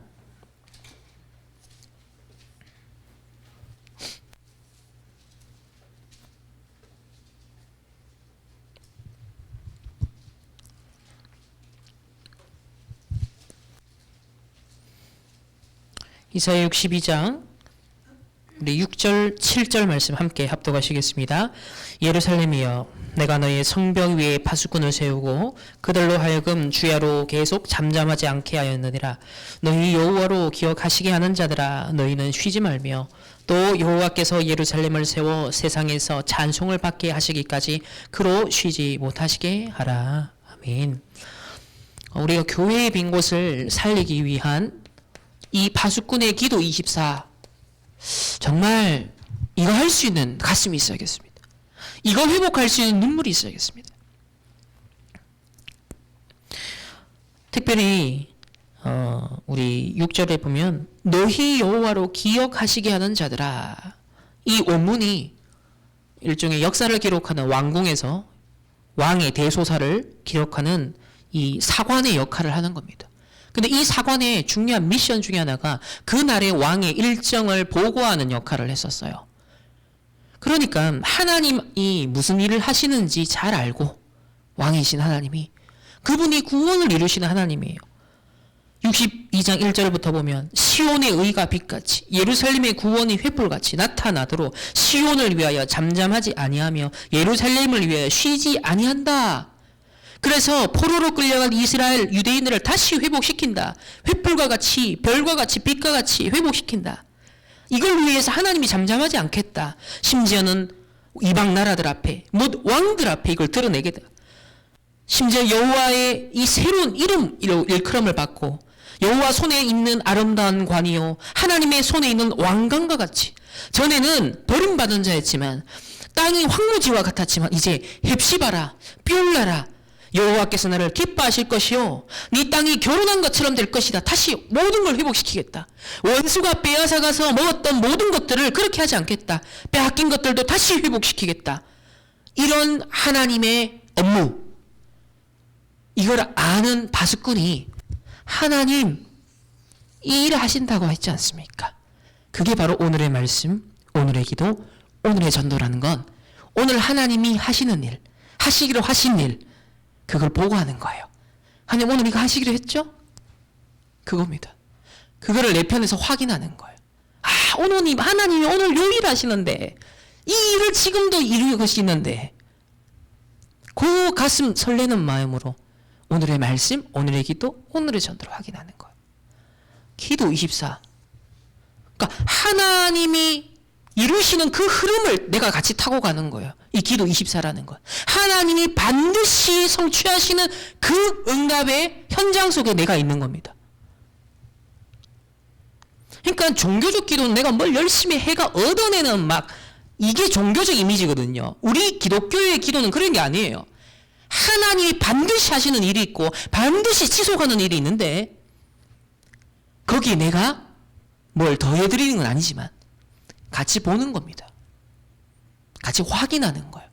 이사야 62장 우리 6절 7절 말씀 함께 합독하시겠습니다. 예루살렘이여 내가 너의 성벽 위에 파수꾼을 세우고 그들로 하여금 주야로 계속 잠잠하지 않게 하였느니라. 너희 여호와로 기억하시게 하는 자들아 너희는 쉬지 말며 또 여호와께서 예루살렘을 세워 세상에서 찬송을 받게 하시기까지 그로 쉬지 못하시게 하라. 아멘. 우리가 교회의 빈 곳을 살리기 위한 이 파수꾼의 기도 24 정말 이거 할 수 있는 가슴이 있어야겠습니다. 이거 회복할 수 있는 눈물이 있어야겠습니다. 특별히 우리 6절에 보면 너희 여호와로 기억하시게 하는 자들아, 이 원문이 일종의 역사를 기록하는 왕궁에서 왕의 대소사를 기록하는 이 사관의 역할을 하는 겁니다. 근데 이 사관의 중요한 미션 중에 하나가 그날의 왕의 일정을 보고하는 역할을 했었어요. 그러니까 하나님이 무슨 일을 하시는지 잘 알고, 왕이신 하나님이 그분이 구원을 이루시는 하나님이에요. 62장 1절부터 보면 시온의 의가 빛같이 예루살렘의 구원이 횃불같이 나타나도록 시온을 위하여 잠잠하지 아니하며 예루살렘을 위하여 쉬지 아니한다. 그래서 포로로 끌려간 이스라엘 유대인들을 다시 회복시킨다. 횃불과 같이 별과 같이 빛과 같이 회복시킨다. 이걸 위해서 하나님이 잠잠하지 않겠다. 심지어는 이방 나라들 앞에 못 왕들 앞에 이걸 드러내겠다. 심지어 여호와의 이 새로운 이름 일컬음을 받고 여호와 손에 있는 아름다운 관이요 하나님의 손에 있는 왕관과 같이, 전에는 버림받은 자였지만 땅이 황무지와 같았지만 이제 헵시바라 삐올라라 여호와께서 나를 기뻐하실 것이요 네 땅이 결혼한 것처럼 될 것이다. 다시 모든 걸 회복시키겠다. 원수가 빼앗아가서 먹었던 모든 것들을 그렇게 하지 않겠다. 빼앗긴 것들도 다시 회복시키겠다. 이런 하나님의 업무, 이걸 아는 파수꾼이 하나님 이 일을 하신다고 했지 않습니까? 그게 바로 오늘의 말씀, 오늘의 기도, 오늘의 전도라는 건 오늘 하나님이 하시는 일, 하시기로 하신 일, 그걸 보고하는 거예요. 하나님 오늘 이거 하시기로 했죠? 그겁니다. 그거를 내 편에서 확인하는 거예요. 아, 오늘 하나님이 오늘 요 일 하시는데 이 일을 지금도 이루시는데, 그 가슴 설레는 마음으로 오늘의 말씀, 오늘의 기도, 오늘의 전도를 확인하는 거예요. 기도 24. 그러니까 하나님이 이루시는 그 흐름을 내가 같이 타고 가는 거예요. 이 기도 24라는 것. 하나님이 반드시 성취하시는 그 응답의 현장 속에 내가 있는 겁니다. 그러니까 종교적 기도는 내가 뭘 열심히 해가 얻어내는 막 이게 종교적 이미지거든요. 우리 기독교의 기도는 그런 게 아니에요. 하나님이 반드시 하시는 일이 있고 반드시 지속하는 일이 있는데 거기에 내가 뭘 더해드리는 건 아니지만 같이 보는 겁니다. 같이 확인하는 거예요.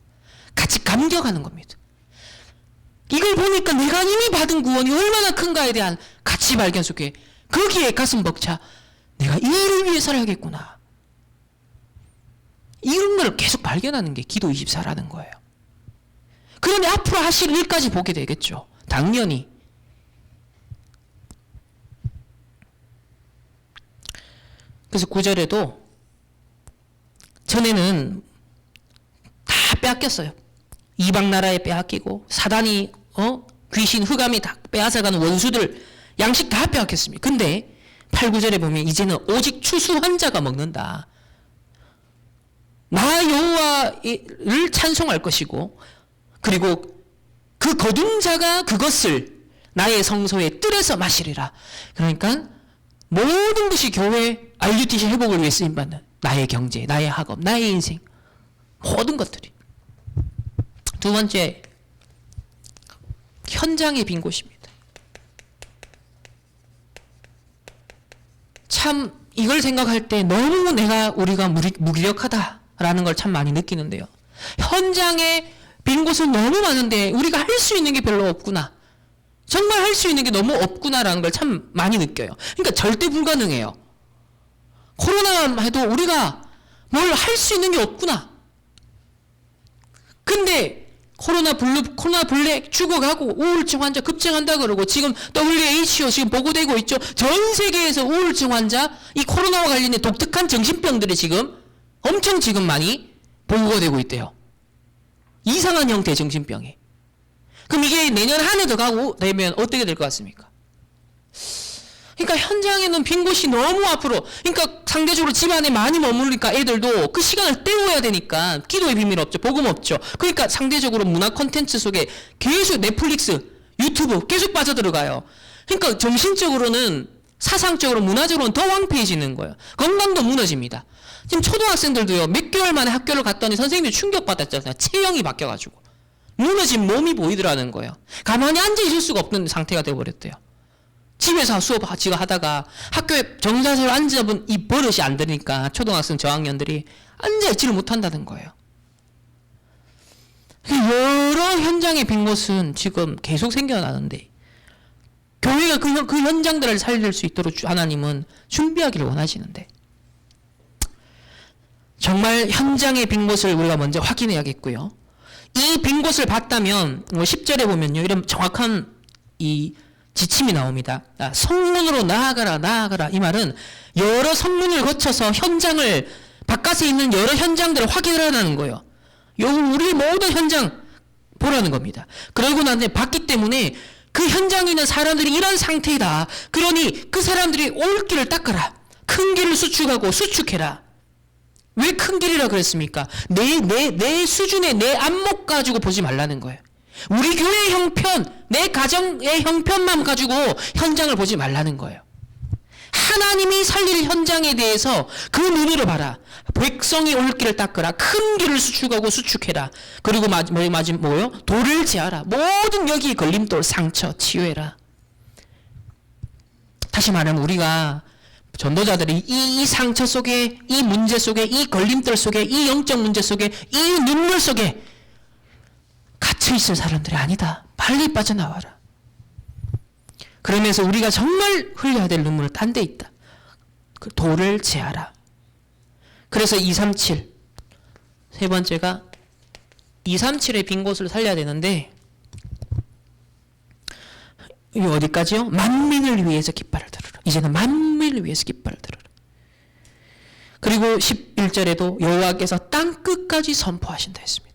같이 감격하는 겁니다. 이걸 보니까 내가 이미 받은 구원이 얼마나 큰가에 대한 가치 발견 속에 거기에 가슴 벅차 내가 이 일을 위해 살아야겠구나. 이런 걸 계속 발견하는 게 기도 24라는 거예요. 그런데 앞으로 하실 일까지 보게 되겠죠. 당연히. 그래서 9절에도 전에는 다 빼앗겼어요. 이방 나라에 빼앗기고 사단이 귀신 흑암이 다 빼앗아가는 원수들 양식 다 빼앗겼습니다. 근데 8, 9절에 보면 이제는 오직 추수한 자가 먹는다. 나 여호와를 찬송할 것이고 그리고 그 거둔 자가 그것을 나의 성소의 뜰에서 마시리라. 그러니까 모든 것이 교회 RUTC 회복을 위해 쓰임받는 나의 경제, 나의 학업, 나의 인생 모든 것들이. 두 번째, 현장의 빈 곳입니다. 참 이걸 생각할 때 너무 우리가 무기력하다라는 걸 참 많이 느끼는데요. 현장에 빈 곳은 너무 많은데 우리가 할 수 있는 게 별로 없구나. 정말 할 수 있는 게 너무 없구나라는 걸 참 많이 느껴요. 그러니까 절대 불가능해요. 코로나만 해도 우리가 뭘 할 수 있는 게 없구나. 근데 코로나 블랙 죽어가고 우울증 환자 급증한다 그러고 지금 WHO 지금 보고되고 있죠. 전 세계에서 우울증 환자, 이 코로나와 관련된 독특한 정신병들이 지금 엄청 지금 많이 보고가 되고 있대요. 이상한 형태의 정신병이. 그럼 이게 내년 한 해 더 가고 되면 어떻게 될 것 같습니까? 그러니까 현장에는 빈 곳이 너무 앞으로, 그러니까 상대적으로 집안에 많이 머무르니까 애들도 그 시간을 때워야 되니까 기도의 비밀 없죠. 복음 없죠. 그러니까 상대적으로 문화 콘텐츠 속에 계속 넷플릭스, 유튜브 계속 빠져들어가요. 그러니까 정신적으로는, 사상적으로, 문화적으로는 더 황폐해지는 거예요. 건강도 무너집니다. 지금 초등학생들도요, 몇 개월 만에 학교를 갔더니 선생님이 충격받았잖아요. 체형이 바뀌어가지고. 무너진 몸이 보이더라는 거예요. 가만히 앉아있을 수가 없는 상태가 되어버렸대요. 집에서 수업 지가 하다가 학교에 정자세로 앉아본 이 버릇이 안 되니까 초등학생 저학년들이 앉아있지를 못한다는 거예요. 여러 현장의 빈 곳은 지금 계속 생겨나는데 교회가 그 현장들을 살릴 수 있도록 하나님은 준비하기를 원하시는데, 정말 현장의 빈 곳을 우리가 먼저 확인해야겠고요. 이 빈 곳을 봤다면 10절에 보면요, 이런 정확한 이 지침이 나옵니다. 성문으로 나아가라. 이 말은 여러 성문을 거쳐서 현장을, 바깥에 있는 여러 현장들을 확인을 하라는 거예요. 우리 모든 현장 보라는 겁니다. 그러고 난 뒤에 봤기 때문에 그 현장에 있는 사람들이 이런 상태이다. 그러니 그 사람들이 올 길을 닦아라. 큰 길을 수축하고 수축해라. 왜 큰 길이라 그랬습니까? 내 수준의 내 안목 가지고 보지 말라는 거예요. 우리 교회의 형편, 내 가정의 형편만 가지고 현장을 보지 말라는 거예요. 하나님이 살릴 현장에 대해서 그 눈으로 봐라. 백성이 올 길을 닦으라. 큰 길을 수축하고 수축해라. 그리고 뭐요? 돌을 제하라. 모든 여기 걸림돌, 상처 치유해라. 다시 말하면 우리가 전도자들이 이 상처 속에, 이 문제 속에, 이 걸림돌 속에, 이 영적 문제 속에, 이 눈물 속에 갇혀있을 사람들이 아니다. 빨리 빠져나와라. 그러면서 우리가 정말 흘려야 될 눈물은 딴 데 있다. 그 돌을 제하라. 그래서 237, 세 번째가 237의 빈 곳을 살려야 되는데, 이게 어디까지요? 만민을 위해서 깃발을 들어라. 이제는 만민을 위해서 깃발을 들어라. 그리고 11절에도 여호와께서 땅끝까지 선포하신다 했습니다.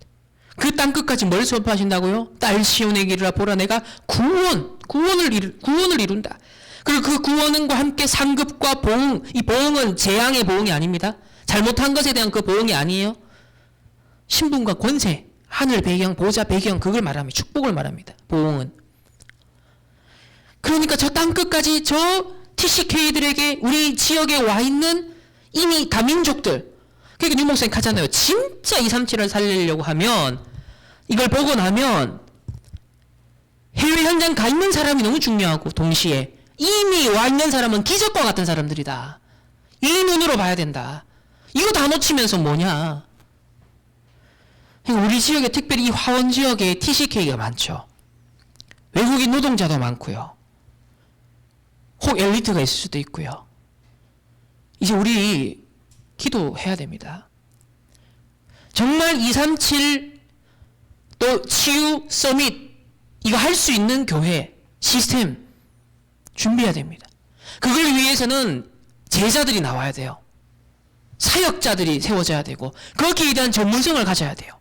그 땅끝까지 뭘 선포하신다고요? 딸 시온의 길이라 보라, 내가 구원을 이룬다. 그리고 그 구원과 함께 상급과 보응, 이 보응은 재앙의 보응이 아닙니다. 잘못한 것에 대한 그 보응이 아니에요. 신분과 권세, 하늘 배경, 보좌 배경, 그걸 말합니다. 축복을 말합니다. 보응은. 그러니까 저 땅끝까지 저 TCK들에게, 우리 지역에 와 있는 이미 다민족들, 그러니까 윤 목사님 하잖아요. 진짜 237을 살리려고 하면, 이걸 보고 나면 해외 현장 가 있는 사람이 너무 중요하고, 동시에 이미 와 있는 사람은 기적과 같은 사람들이다. 이 눈으로 봐야 된다. 이거 다 놓치면서 뭐냐. 우리 지역에, 특별히 이 화원 지역에 TCK가 많죠. 외국인 노동자도 많고요. 혹 엘리트가 있을 수도 있고요. 이제 우리 기도해야 됩니다. 정말 237 또 치유 서밋, 이거 할 수 있는 교회 시스템 준비해야 됩니다. 그걸 위해서는 제자들이 나와야 돼요. 사역자들이 세워져야 되고, 거기에 대한 전문성을 가져야 돼요.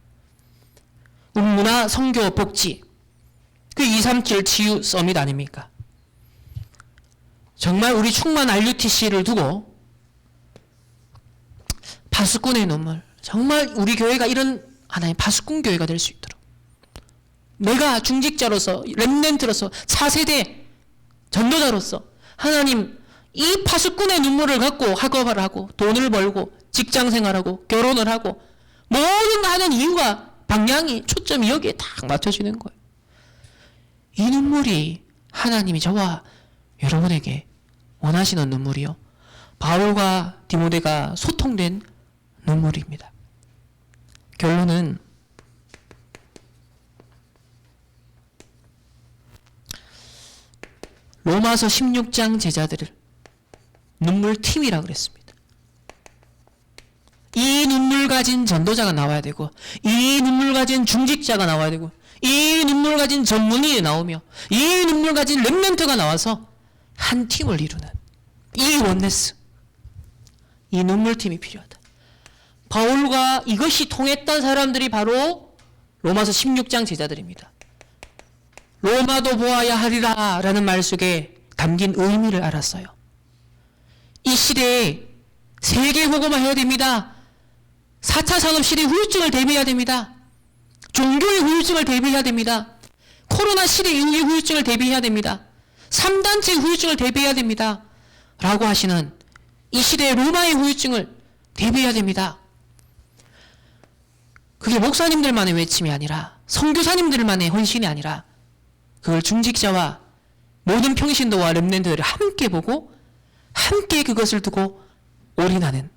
문화, 선교, 복지, 그 237 치유 서밋 아닙니까? 정말 우리 충만 RUTC를 두고 파수꾼의 눈물, 정말 우리 교회가 이런 하나의 파수꾼 교회가 될 수 있도록, 내가 중직자로서, 렘넌트로서, 차세대 전도자로서 하나님 이 파수꾼의 눈물을 갖고 학업을 하고 돈을 벌고 직장 생활하고 결혼을 하고 모든 하는 이유가 방향이 초점이 여기에 딱 맞춰지는 거예요. 이 눈물이 하나님이 저와 여러분에게 원하시는 눈물이요. 바울과 디모데가 소통된 눈물입니다. 결론은 로마서 16장 제자들을 눈물팀이라 그랬습니다. 이 눈물 가진 전도자가 나와야 되고, 이 눈물 가진 중직자가 나와야 되고, 이 눈물 가진 전문인이 나오며, 이 눈물 가진 렘넌트가 나와서 한 팀을 이루는 이 원네스, 이 눈물팀이 필요하다. 바울과 이것이 통했던 사람들이 바로 로마서 16장 제자들입니다. 로마도 보아야 하리라 라는 말 속에 담긴 의미를 알았어요. 이 시대에 세계 복음화해야 됩니다. 4차 산업시대의 후유증을 대비해야 됩니다. 종교의 후유증을 대비해야 됩니다. 코로나 시대 이후의 후유증을 대비해야 됩니다. 3단체의 후유증을 대비해야 됩니다. 라고 하시는 이 시대의 로마의 후유증을 대비해야 됩니다. 그게 목사님들만의 외침이 아니라, 선교사님들만의 헌신이 아니라, 그걸 중직자와 모든 평신도와 렘넌트들을 함께 보고 함께 그것을 두고 올인하는,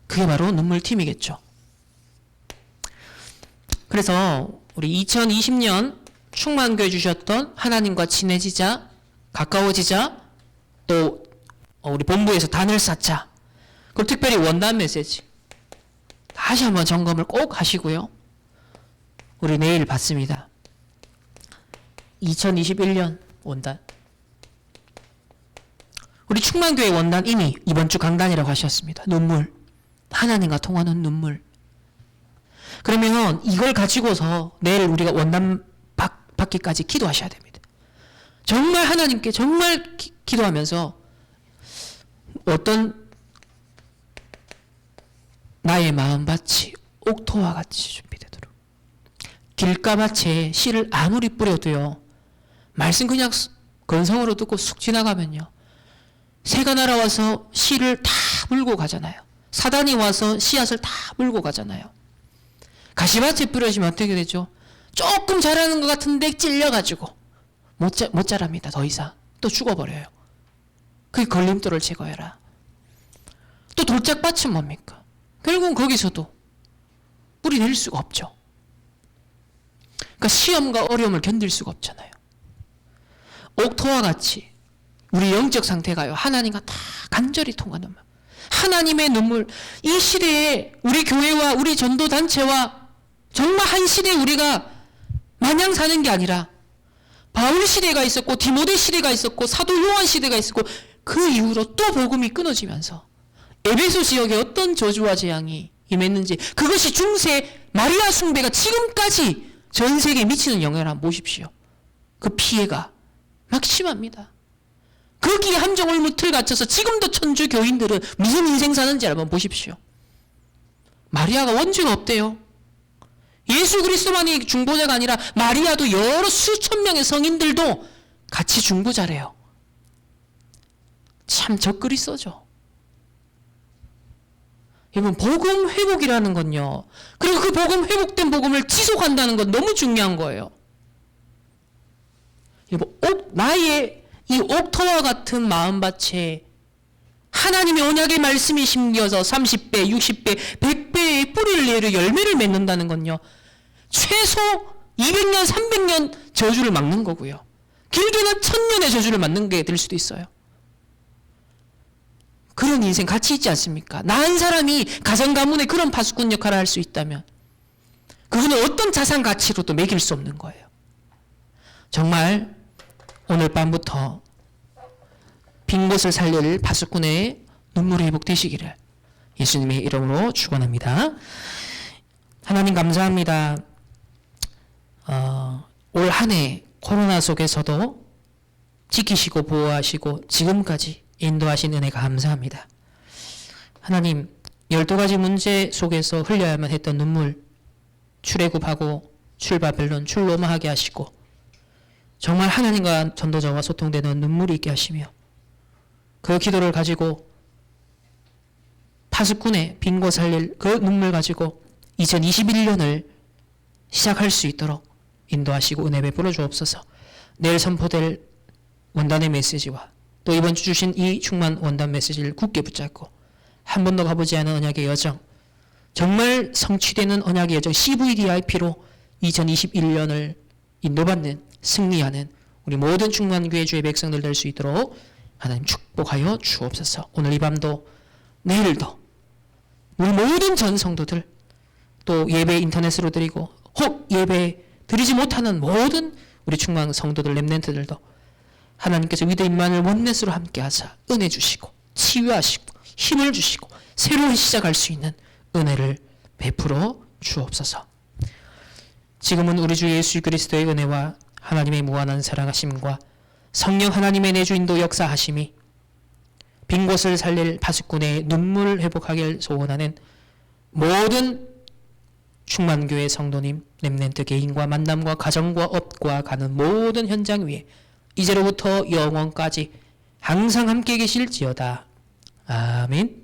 그게 바로 눈물팀이겠죠. 그래서 우리 2020년 충만교회 주셨던 하나님과 친해지자, 가까워지자, 또 우리 본부에서 단을 쌓자, 그리고 특별히 원단 메시지 다시 한번 점검을 꼭 하시고요. 우리 내일 받습니다. 2021년 원단, 우리 충만교회 원단 이미 이번 주 강단이라고 하셨습니다. 눈물, 하나님과 통하는 눈물. 그러면 이걸 가지고서 내일 우리가 원단 받기까지 기도하셔야 됩니다. 정말 하나님께 정말 기도하면서 어떤 나의 마음밭이 옥토와 같이 준비되도록, 길가밭에 씨를 아무리 뿌려도요, 말씀 그냥 건성으로 듣고 쑥 지나가면요, 새가 날아와서 씨를 다 물고 가잖아요. 사단이 와서 씨앗을 다 물고 가잖아요. 가시밭에 뿌려지면 어떻게 되죠? 조금 자라는 것 같은데 찔려가지고 못 자랍니다. 더 이상. 또 죽어버려요. 그 걸림돌을 제거해라. 또 돌짝밭은 뭡니까? 결국은 거기서도 뿌리 낼 수가 없죠. 그러니까 시험과 어려움을 견딜 수가 없잖아요. 옥토와 같이 우리 영적 상태가요, 하나님과 다 간절히 통하는 마음, 하나님의 눈물. 이 시대에 우리 교회와 우리 전도단체와 정말 한 시대에 우리가 마냥 사는 게 아니라, 바울 시대가 있었고 디모데 시대가 있었고 사도 요한 시대가 있었고, 그 이후로 또 복음이 끊어지면서 에베소 지역에 어떤 저주와 재앙이 임했는지, 그것이 중세 마리아 숭배가 지금까지 전 세계에 미치는 영향을 한번 보십시오. 그 피해가 막 심합니다. 거기에 함정을 무틀 갇혀서 지금도 천주 교인들은 무슨 인생 사는지 한번 보십시오. 마리아가 원죄가 없대요. 예수 그리스도만이 중보자가 아니라 마리아도 여러 수천 명의 성인들도 같이 중보자래요. 참 적글이 써죠. 여러분, 복음 회복이라는 건요, 그리고 그 복음 회복된 복음을 지속한다는 건 너무 중요한 거예요. 여러분, 나의 이 옥토와 같은 마음밭에 하나님의 언약의 말씀이 심겨서 30배, 60배, 100배의 뿌리를 내려 열매를 맺는다는 건요, 최소 200년, 300년 저주를 막는 거고요, 길게는 1000년의 저주를 막는 게 될 수도 있어요. 그런 인생 가치 있지 않습니까? 나 한 사람이 가정 가문에 그런 파수꾼 역할을 할 수 있다면 그거는 어떤 자산 가치로도 매길 수 없는 거예요. 정말 오늘 밤부터 빈 곳을 살릴 파수꾼의 눈물이 회복되시기를 예수님의 이름으로 축원합니다. 하나님 감사합니다. 올 한 해 코로나 속에서도 지키시고 보호하시고 지금까지 인도하신 은혜가 감사합니다. 하나님, 12가지 문제 속에서 흘려야만 했던 눈물, 출애굽하고 출바벨론, 출로마하게 하시고 정말 하나님과 전도자와 소통되는 눈물이 있게 하시며, 그 기도를 가지고 파수꾼의 빈 곳 살릴 그 눈물 가지고 2021년을 시작할 수 있도록 인도하시고 은혜 베풀어 주옵소서. 내일 선포될 원단의 메시지와 또 이번 주 주신 이 충만 원단 메시지를 굳게 붙잡고 한 번도 가보지 않은 언약의 여정, 정말 성취되는 언약의 여정 CVDIP로 2021년을 인도받는 승리하는 우리 모든 충만교회 주의 백성들 될 수 있도록 하나님 축복하여 주옵소서. 오늘 이 밤도 내일도 우리 모든 전 성도들 또 예배 인터넷으로 드리고 혹 예배 드리지 못하는 모든 우리 충만 성도들 렘넌트들도 하나님께서 위대 임만을 원넷으로 함께 하사 은혜 주시고 치유하시고 힘을 주시고 새로운 시작할 수 있는 은혜를 베풀어 주옵소서. 지금은 우리 주 예수 그리스도의 은혜와 하나님의 무한한 사랑하심과 성령 하나님의 내주 인도 역사하심이 빈 곳을 살릴 파수꾼의 눈물을 회복하길 소원하는 모든 충만교회 성도님, 렘넌트 개인과 만남과 가정과 업과 가는 모든 현장 위에 이제로부터 영원까지 항상 함께 계실지어다. 아멘.